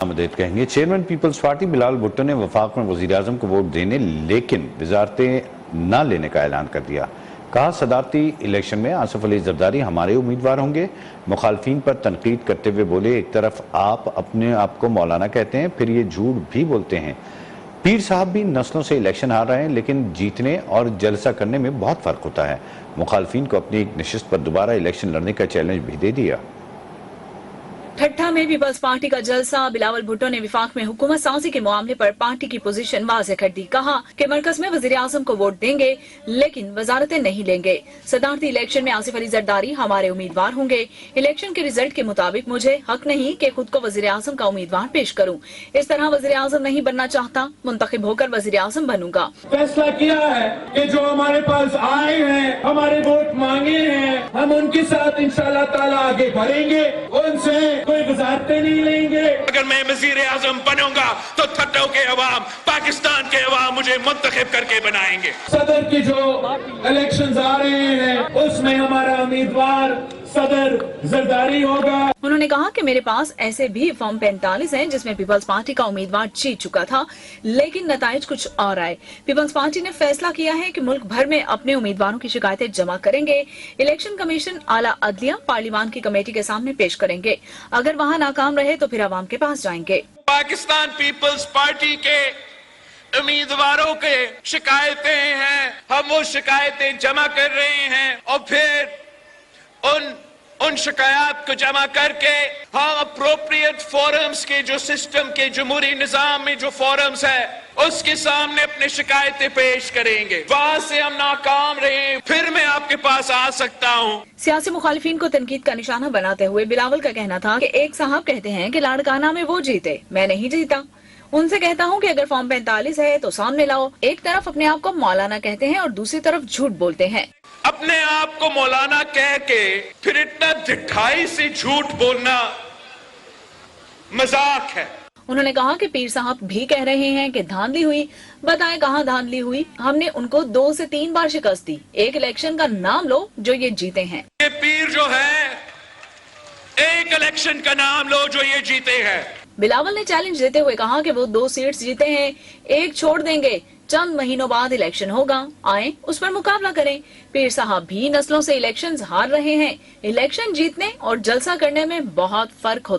आमदीद कहेंगे। चेयरमैन पीपल्स पार्टी बिलावल भुट्टो ने वफाक में वज़ीर-ए-आज़म को वोट देने लेकिन वज़ारतें न लेने का ऐलान कर दिया। कहा सदारती इलेक्शन में आसिफ अली जरदारी हमारे उम्मीदवार होंगे। मुखालफीन पर तनकीद करते हुए बोले, एक तरफ आप अपने आप को मौलाना कहते हैं, फिर ये झूठ भी बोलते हैं। पीर साहब भी नस्लों से इलेक्शन हार रहे हैं, लेकिन जीतने और जलसा करने में बहुत फर्क होता है। मुखालफीन को अपनी एक नशिस्त पर दोबारा इलेक्शन लड़ने का चैलेंज भी दे दिया। ठट्ठा में पीपल्स पार्टी का जलसा। बिलावल भुट्टो ने विफाक में हुकूमत साजी के मामले पर पार्टी की पोजीशन वाज़ेह कर दी। कहा कि मरकज में वज़ीर-ए-आज़म को वोट देंगे लेकिन वजारतें नहीं लेंगे। सदारती इलेक्शन में आसिफ अली जरदारी हमारे उम्मीदवार होंगे। इलेक्शन के रिजल्ट के मुताबिक मुझे हक नहीं कि खुद को वज़ीर-ए-आज़म का उम्मीदवार पेश करूं। इस तरह वज़ीर-ए-आज़म नहीं बनना चाहता, मुंतखब होकर वज़ीर-ए-आज़म बनूंगा। फैसला किया है कि जो हमारे पास आए हैं, हमारे वोट मांगे हैं, हम उनके साथ इंशाअल्लाह ताला आगे बढ़ेंगे, उनसे कोई वज़ारतें नहीं लेंगे। अगर मैं वज़ीर-ए-आज़म बनूंगा तो ठट्टों के अवाम, पाकिस्तान के अवाम मुझे मुंतखब करके बनाएंगे। सदर की जो इलेक्शंस आ रहे हैं उसमें हमारा उम्मीदवार सदर जरदारी होगा। उन्होंने कहा कि मेरे पास ऐसे भी फॉर्म 45 हैं जिसमें पीपल्स पार्टी का उम्मीदवार जीत चुका था, लेकिन नताइज कुछ और आए। पीपल्स पार्टी ने फैसला किया है कि मुल्क भर में अपने उम्मीदवारों की शिकायतें जमा करेंगे। इलेक्शन कमीशन, आला अदलिया, पार्लियामान की कमेटी के सामने पेश करेंगे। अगर वहाँ नाकाम रहे तो फिर अवाम के पास जाएंगे। पाकिस्तान पीपल्स पार्टी के उम्मीदवारों के शिकायतें हैं, हम वो शिकायतें जमा कर रहे हैं और फिर उन शिकायत को जमा करके हम अप्रोप्रिएट फोरम्स के जो सिस्टम के जमहूरी निजाम में जो फोरम्स है उसके सामने अपने शिकायतें पेश करेंगे। वहां से हम नाकाम रहे फिर मैं आपके पास आ सकता हूँ। सियासी मुखालिफिन को तनकीद का निशाना बनाते हुए बिलावल का कहना था कि एक साहब कहते हैं कि लाड़काना में वो जीते, मैं नहीं जीता। उनसे कहता हूँ कि अगर फॉर्म 45 है तो सामने लाओ। एक तरफ अपने आप को मौलाना कहते हैं और दूसरी तरफ झूठ बोलते हैं। अपने आप को मौलाना कह के फिर इतना ढिठाई से झूठ बोलना मजाक है। उन्होंने कहा कि पीर साहब भी कह रहे हैं कि धांधली हुई। बताएं कहाँ धांधली हुई? हमने उनको 2 से 3 बार शिकस्त दी। एक इलेक्शन का नाम लो जो ये जीते हैं। ये पीर जो है, एक इलेक्शन का नाम लो जो ये जीते हैं। बिलावल ने चैलेंज देते हुए कहा कि वो 2 सीट्स जीते हैं, एक छोड़ देंगे। चंद महीनों बाद इलेक्शन होगा, आए उस पर मुकाबला करें। पीर साहब भी नस्लों से इलेक्शंस हार रहे हैं। इलेक्शन जीतने और जलसा करने में बहुत फर्क होता है।